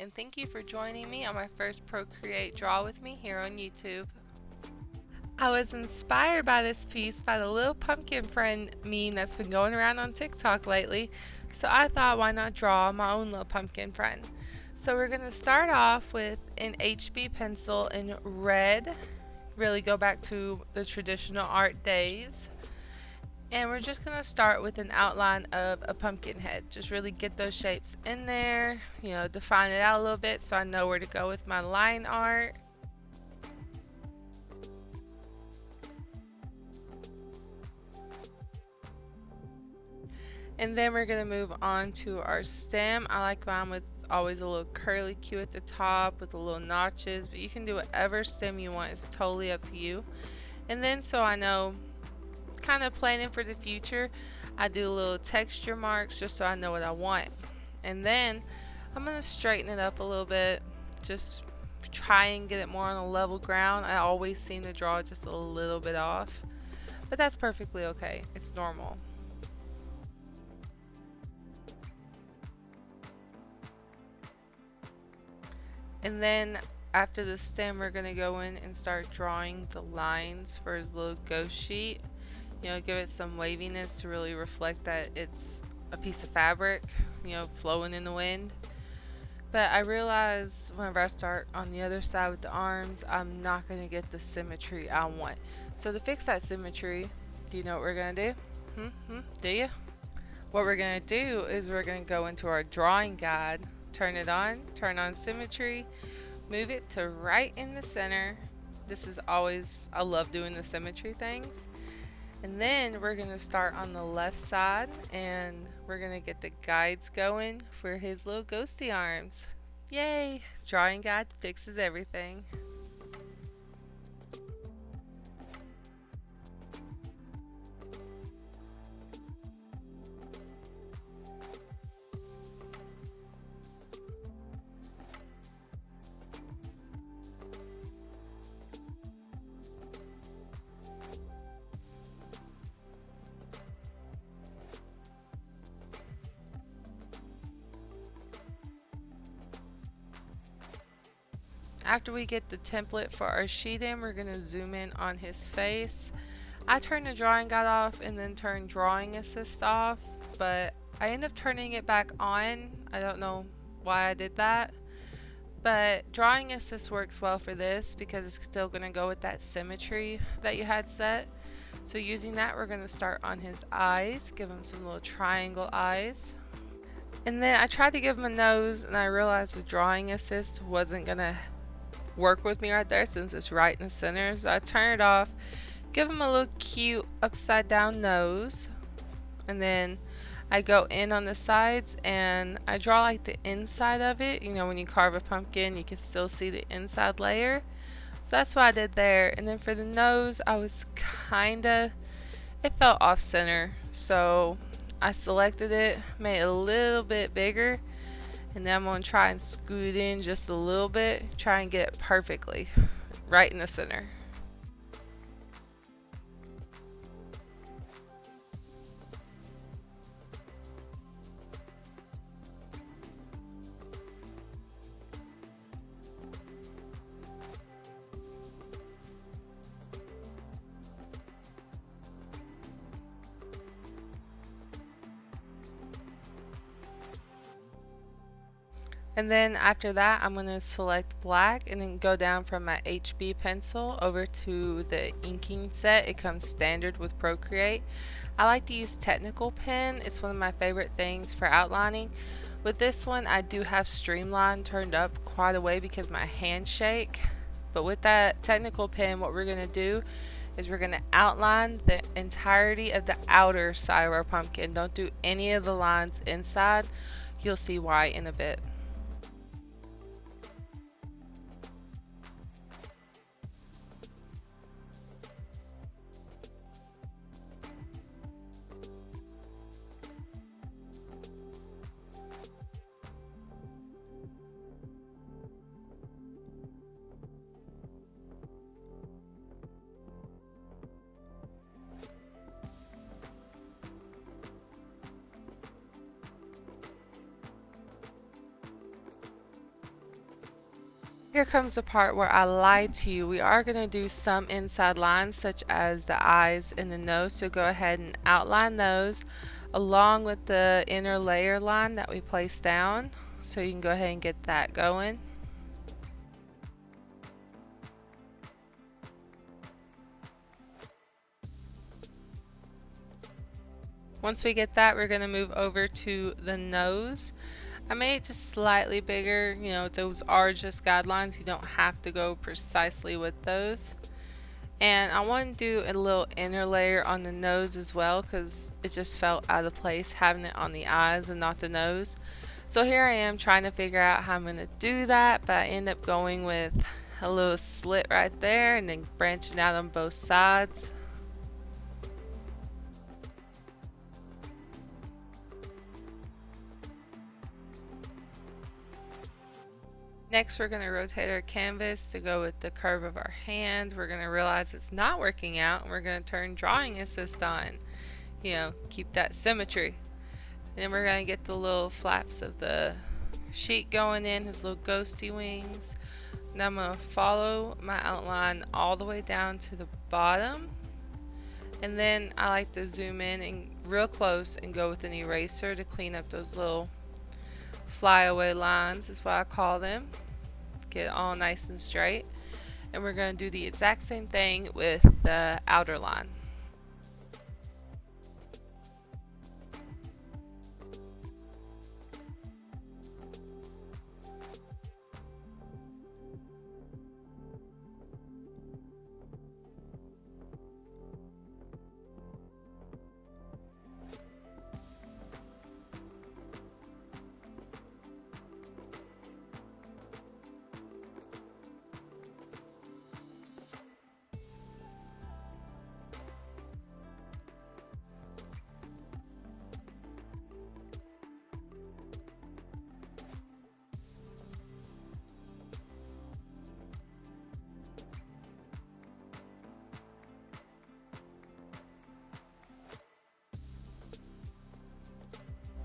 and thank you for joining me on my first Procreate Draw With Me here on YouTube. I was inspired by this piece by the little pumpkin friend meme that's been going around on TikTok lately, so I thought why not draw my own little pumpkin friend. So we're going to start off with an HB pencil in red, really go back to the traditional art days. And we're just going to start with an outline of a pumpkin head. Just really get those shapes in there, define it out a little bit so I know where to go with my line art. And then we're going to move on to our stem. I like mine with always a little curly Q at the top with the little notches, but you can do whatever stem you want. It's totally up to you. And then so I know, kind of planning for the future, I do little texture marks just so I know what I want. And then I'm going to straighten it up a little bit, just try and get it more on a level ground. I always seem to draw just a little bit off, but that's perfectly okay. It's normal. And then after the stem, we're going to go in and start drawing the lines for his little ghost sheet. Give it some waviness to really reflect that it's a piece of fabric, flowing in the wind. But I realize whenever I start on the other side with the arms, I'm not going to get the symmetry I want. So to fix that symmetry, do you know what we're going to do? Do you? What we're going to do is we're going to go into our drawing guide, turn on symmetry, move it to right in the center. This is always, I love doing the symmetry things. And then we're going to start on the left side and we're going to get the guides going for his little ghosty arms. Yay! Drawing guide fixes everything. After we get the template for our sheet in, we're going to zoom in on his face. I turn the drawing guide off and then turn drawing assist off, but I end up turning it back on. I don't know why I did that, but drawing assist works well for this because it's still going to go with that symmetry that you had set. So using that, we're going to start on his eyes, give him some little triangle eyes. And then I tried to give him a nose and I realized the drawing assist wasn't going to work with me right there since it's right in the center. So I turn it off, give him a little cute upside down nose, and then I go in on the sides and I draw like the inside of it. When you carve a pumpkin, you can still see the inside layer. So that's what I did there. And then for the nose, I was it felt off center. So I selected it, made it a little bit bigger, and then I'm going to try and scoot in just a little bit, try and get it perfectly right in the center. And then after that, I'm going to select black and then go down from my HB pencil over to the inking set. It comes standard with Procreate. I like to use technical pen. It's one of my favorite things for outlining. With this one, I do have streamline turned up quite a way because my hands shake. But with that technical pen, what we're going to do is we're going to outline the entirety of the outer side of our pumpkin. Don't do any of the lines inside. You'll see why in a bit. Here comes the part where I lied to you. We are going to do some inside lines such as the eyes and the nose, so go ahead and outline those along with the inner layer line that we placed down. So you can go ahead and get that going. Once we get that, we're going to move over to the nose. I made it just slightly bigger. You know, those are just guidelines. You don't have to go precisely with those. And I want to do a little inner layer on the nose as well because it just felt out of place having it on the eyes and not the nose. So here I am trying to figure out how I'm going to do that, but I end up going with a little slit right there and then branching out on both sides. Next, we're going to rotate our canvas to go with the curve of our hand. We're going to realize it's not working out, and we're going to turn drawing assist on. You know, keep that symmetry. And then we're going to get the little flaps of the sheet going in, his little ghosty wings. Now I'm going to follow my outline all the way down to the bottom. And then I like to zoom in and real close and go with an eraser to clean up those little flyaway lines is what I call them. Get it all nice and straight. And we're going to do the exact same thing with the outer line.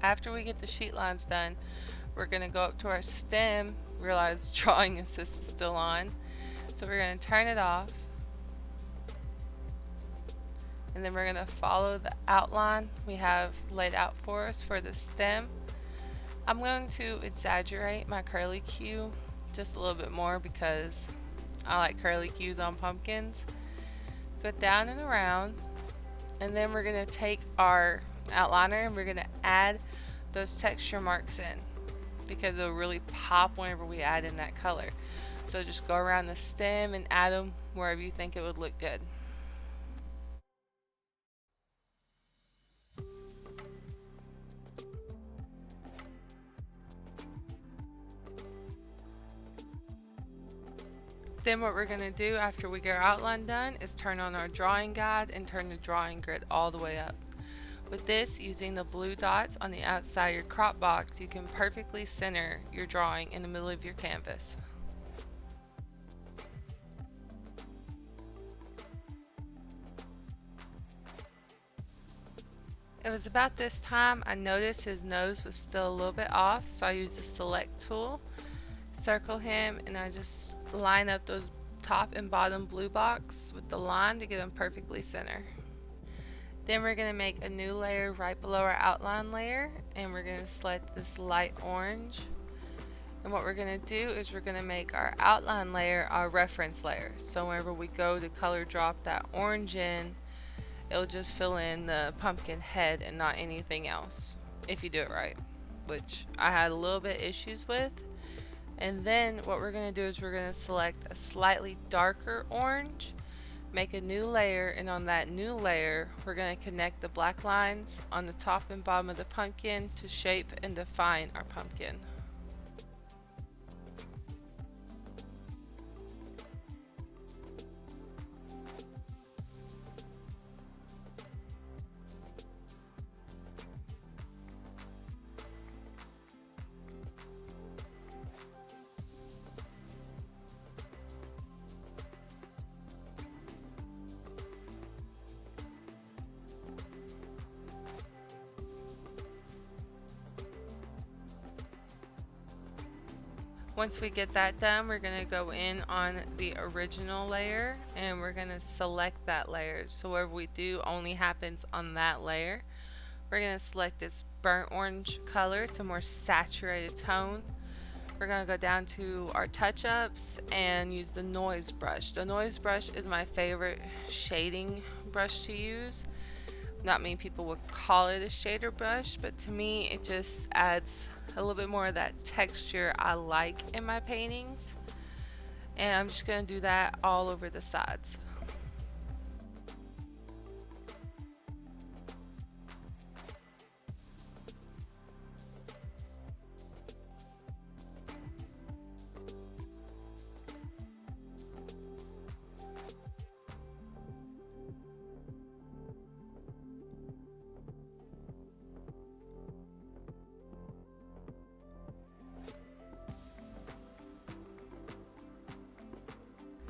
After we get the sheet lines done, we're going to go up to our stem, realize drawing assist is still on. So we're going to turn it off. And then we're going to follow the outline we have laid out for us for the stem. I'm going to exaggerate my curly Q just a little bit more because I like curly Qs on pumpkins. Go down and around. And then we're going to take our outliner and we're going to add those texture marks in because it'll really pop whenever we add in that color. So just go around the stem and add them wherever you think it would look good. Then what we're going to do after we get our outline done is turn on our drawing guide and turn the drawing grid all the way up. With this, using the blue dots on the outside of your crop box, you can perfectly center your drawing in the middle of your canvas. It was about this time I noticed his nose was still a little bit off, so I used the select tool, circle him, and I just line up those top and bottom blue box with the line to get them perfectly center. Then we're going to make a new layer right below our outline layer, and we're going to select this light orange. And what we're going to do is we're going to make our outline layer our reference layer. So whenever we go to color drop that orange in, it'll just fill in the pumpkin head and not anything else, if you do it right, which I had a little bit issues with. And then what we're going to do is we're going to select a slightly darker orange, make a new layer, and on that new layer we're going to connect the black lines on the top and bottom of the pumpkin to shape and define our pumpkin. Once we get that done, we're going to go in on the original layer and we're going to select that layer. So whatever we do only happens on that layer. We're going to select this burnt orange color. It's a more saturated tone. We're going to go down to our touch-ups and use the noise brush. The noise brush is my favorite shading brush to use. Not many people would call it a shader brush, but to me it just adds a little bit more of that texture I like in my paintings. And I'm just going to do that all over the sides.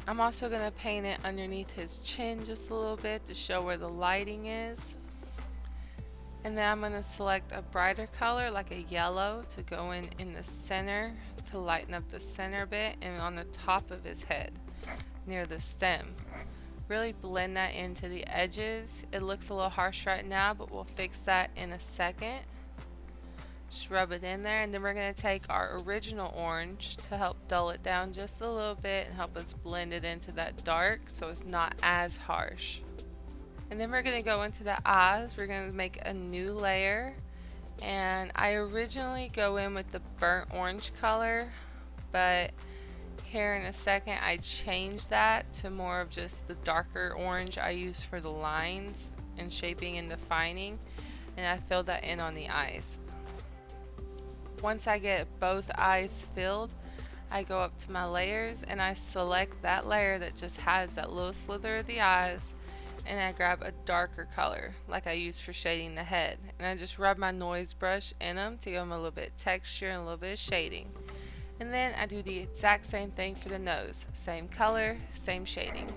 I'm also going to paint it underneath his chin just a little bit to show where the lighting is. And then I'm going to select a brighter color like a yellow to go in the center to lighten up the center bit and on the top of his head near the stem. Really blend that into the edges. It looks a little harsh right now, but we'll fix that in a second. Just rub it in there, and then we're going to take our original orange to help dull it down just a little bit and help us blend it into that dark so it's not as harsh. And then we're going to go into the eyes. We're going to make a new layer, and I originally go in with the burnt orange color, but here in a second I change that to more of just the darker orange I use for the lines and shaping and defining, and I fill that in on the eyes. Once I get both eyes filled, I go up to my layers and I select that layer that just has that little slither of the eyes, and I grab a darker color like I use for shading the head, and I just rub my noise brush in them to give them a little bit of texture and a little bit of shading. And then I do the exact same thing for the nose. Same color, same shading.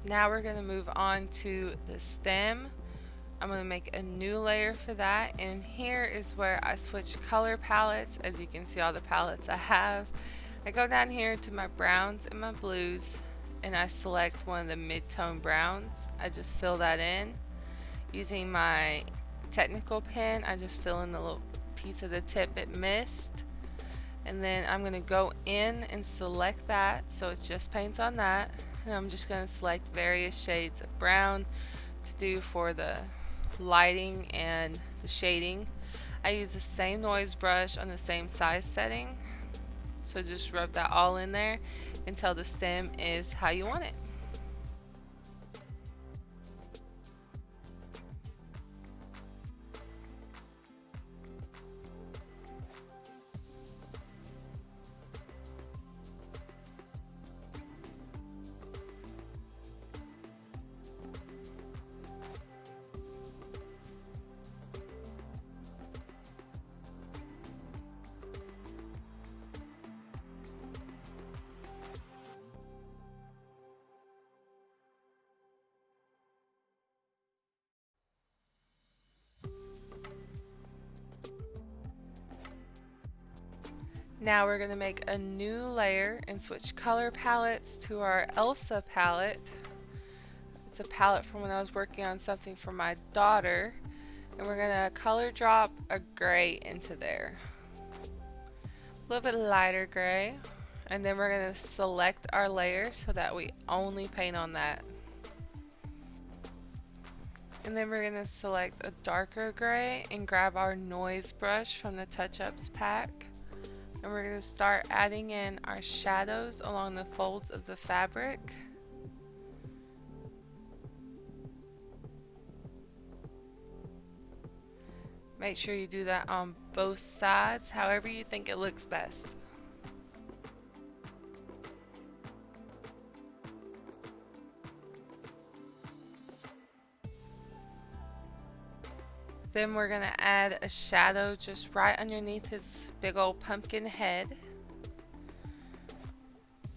Now we're going to move on to the stem. I'm going to make a new layer for that, and here is where I switch color palettes. As you can see, all the palettes I have. I go down here to my browns and my blues, and I select one of the mid-tone browns. I just fill that in. Using my technical pen, I just fill in the little piece of the tip it missed. And then I'm going to go in and select that so it just paints on that. And I'm just going to select various shades of brown to do for the lighting and the shading. I use the same noise brush on the same size setting, so just rub that all in there until the stem is how you want it. Now we're going to make a new layer and switch color palettes to our Elsa palette. It's a palette from when I was working on something for my daughter, and we're going to color drop a gray into there. A little bit lighter gray, and then we're going to select our layer so that we only paint on that. And then we're going to select a darker gray and grab our noise brush from the touch-ups pack. And we're going to start adding in our shadows along the folds of the fabric. Make sure you do that on both sides, however you think it looks best. Then we're going to add a shadow just right underneath his big old pumpkin head.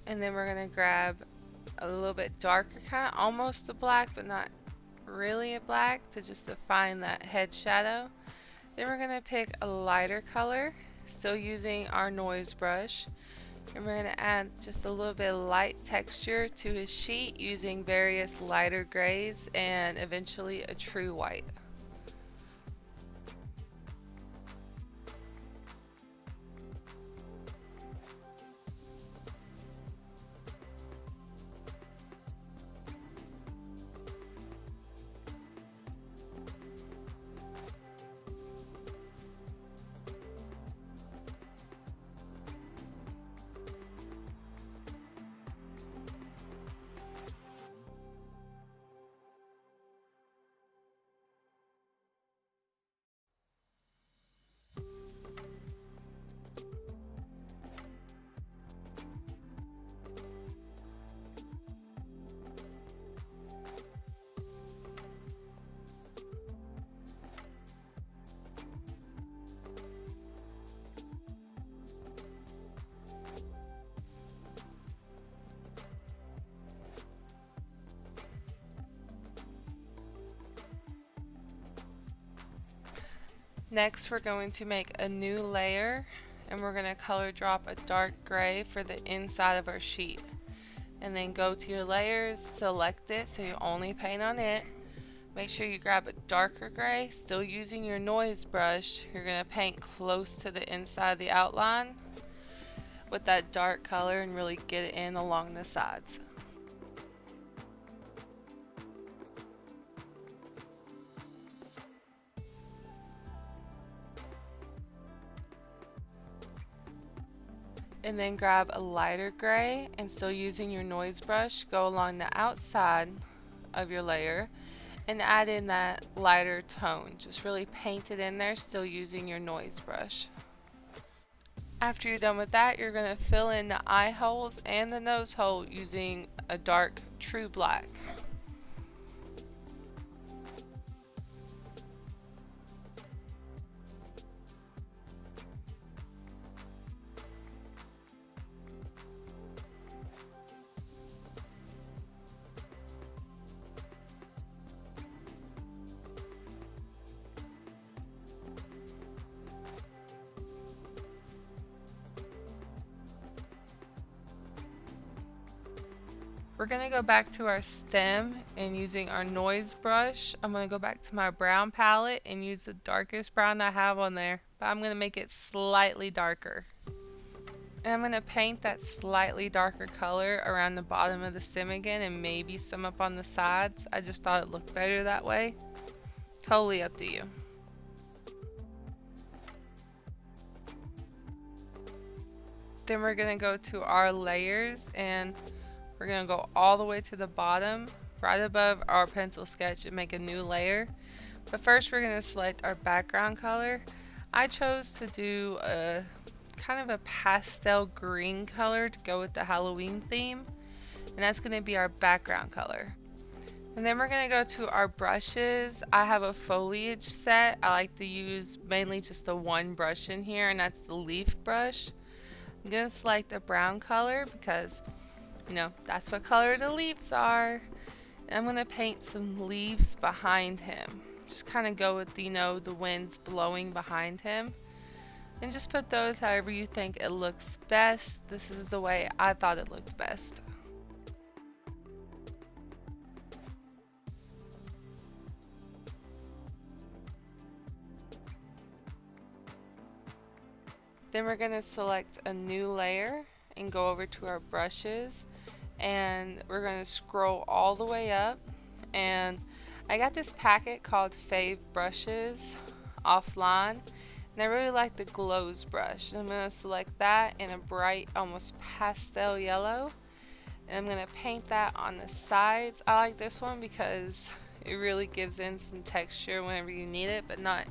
And then we're going to grab a little bit darker kind, almost a black but not really a black, to just define that head shadow. Then we're going to pick a lighter color, still using our noise brush. And we're going to add just a little bit of light texture to his sheet using various lighter grays and eventually a true white. Next, we're going to make a new layer, and we're going to color drop a dark gray for the inside of our sheet. And then go to your layers, select it so you only paint on it. Make sure you grab a darker gray, still using your noise brush. You're going to paint close to the inside of the outline with that dark color and really get it in along the sides. And then grab a lighter gray and still using your noise brush, go along the outside of your layer and add in that lighter tone. Just really paint it in there, still using your noise brush. After you're done with that, you're going to fill in the eye holes and the nose hole using a dark true black. We're going to go back to our stem and using our noise brush, I'm going to go back to my brown palette and use the darkest brown I have on there, but I'm going to make it slightly darker. And I'm going to paint that slightly darker color around the bottom of the stem again and maybe some up on the sides. I just thought it looked better that way. Totally up to you. Then we're going to go to our layers and we're going to go all the way to the bottom, right above our pencil sketch, and make a new layer. But first we're going to select our background color. I chose to do a kind of a pastel green color to go with the Halloween theme, and that's going to be our background color. And then we're going to go to our brushes. I have a foliage set. I like to use mainly just the one brush in here, and that's the leaf brush. I'm going to select a brown color because that's what color the leaves are. And I'm going to paint some leaves behind him. Just kind of go with, the winds blowing behind him. And just put those however you think it looks best. This is the way I thought it looked best. Then we're going to select a new layer and go over to our brushes, and we're going to scroll all the way up, and I got this packet called Fave Brushes offline, and I really like the Glows brush. I'm going to select that in a bright, almost pastel yellow, and I'm going to paint that on the sides. I like this one because it really gives in some texture whenever you need it, but not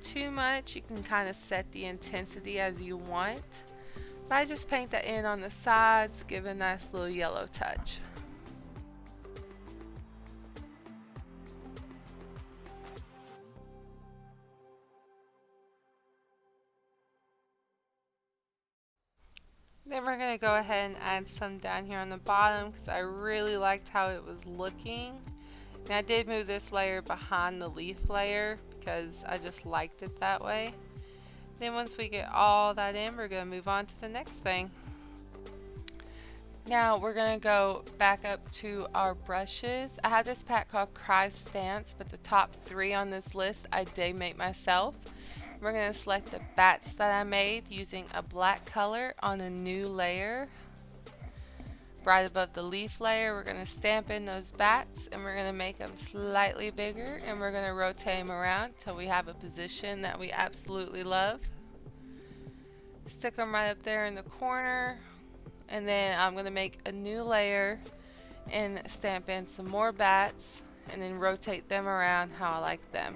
too much. You can kind of set the intensity as you want. But I just paint that in on the sides, give a nice little yellow touch. Then we're going to go ahead and add some down here on the bottom because I really liked how it was looking. And I did move this layer behind the leaf layer because I just liked it that way. Then once we get all that in, we're going to move on to the next thing. Now we're going to go back up to our brushes. I have this pack called Cry Stance, but the top 3 on this list I did make myself. We're going to select the bats that I made using a black color on a new layer. Right above the leaf layer, we're going to stamp in those bats and we're going to make them slightly bigger, and we're going to rotate them around until we have a position that we absolutely love. Stick them right up there in the corner, and then I'm going to make a new layer and stamp in some more bats and then rotate them around how I like them.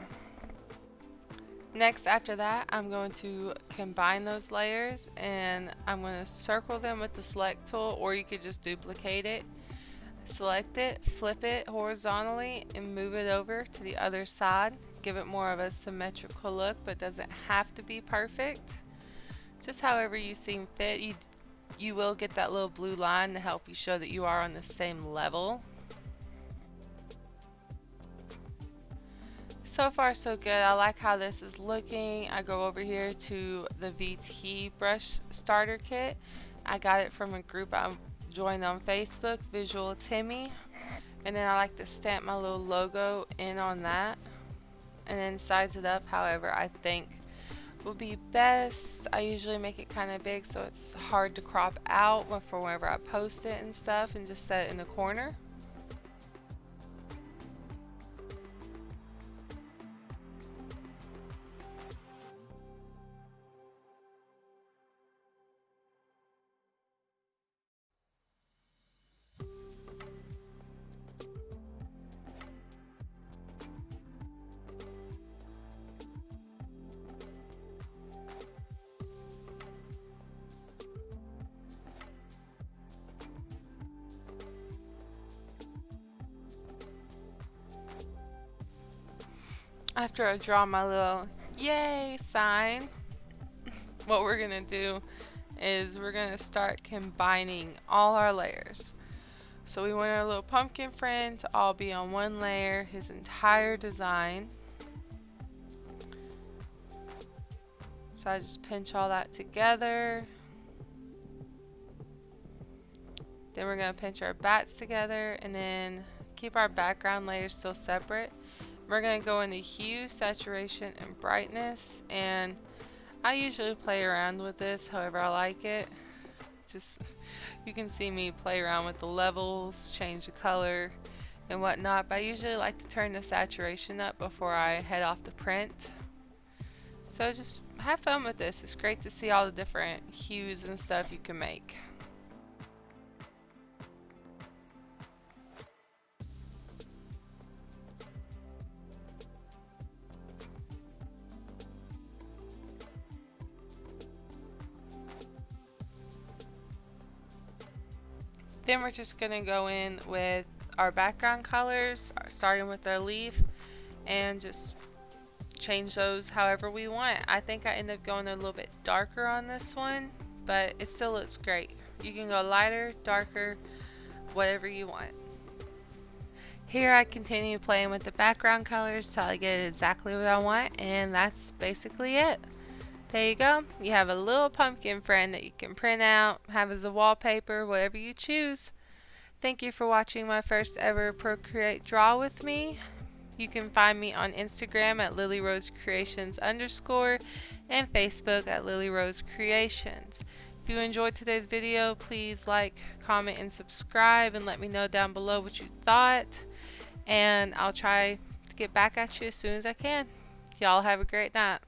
Next, after that, I'm going to combine those layers and I'm going to circle them with the select tool, or you could just duplicate it. Select it, flip it horizontally, and move it over to the other side. Give it more of a symmetrical look, but doesn't have to be perfect. Just however you seem fit. You will get that little blue line to help you show that you are on the same level. So far so good. I like how this is looking. I go over here to the VT brush starter kit. I got it from a group I joined on Facebook, Visual Timmy, and then I like to stamp my little logo in on that and then size it up however I think will be best. I usually make it kind of big so it's hard to crop out for whenever I post it and stuff, and just set it in the corner. After I draw my little yay sign, what we're gonna do is we're gonna start combining all our layers. So we want our little pumpkin friend to all be on one layer, his entire design. So I just pinch all that together. Then we're gonna pinch our bats together and then keep our background layers still separate. We're going to go into hue, saturation, and brightness, and I usually play around with this however I like it. Just, you can see me play around with the levels, change the color and whatnot, but I usually like to turn the saturation up before I head off to print. So just have fun with this. It's great to see all the different hues and stuff you can make. Then we're just going to go in with our background colors, starting with our leaf, and just change those however we want. I think I end up going a little bit darker on this one, but it still looks great. You can go lighter, darker, whatever you want. Here I continue playing with the background colors till I get exactly what I want, and that's basically it. There you go. You have a little pumpkin friend that you can print out, have as a wallpaper, whatever you choose. Thank you for watching my first ever Procreate Draw With Me. You can find me on Instagram at lilyrosecreations_ and Facebook at lilyrosecreations. If you enjoyed today's video, please like, comment, and subscribe, and let me know down below what you thought. And I'll try to get back at you as soon as I can. Y'all have a great night.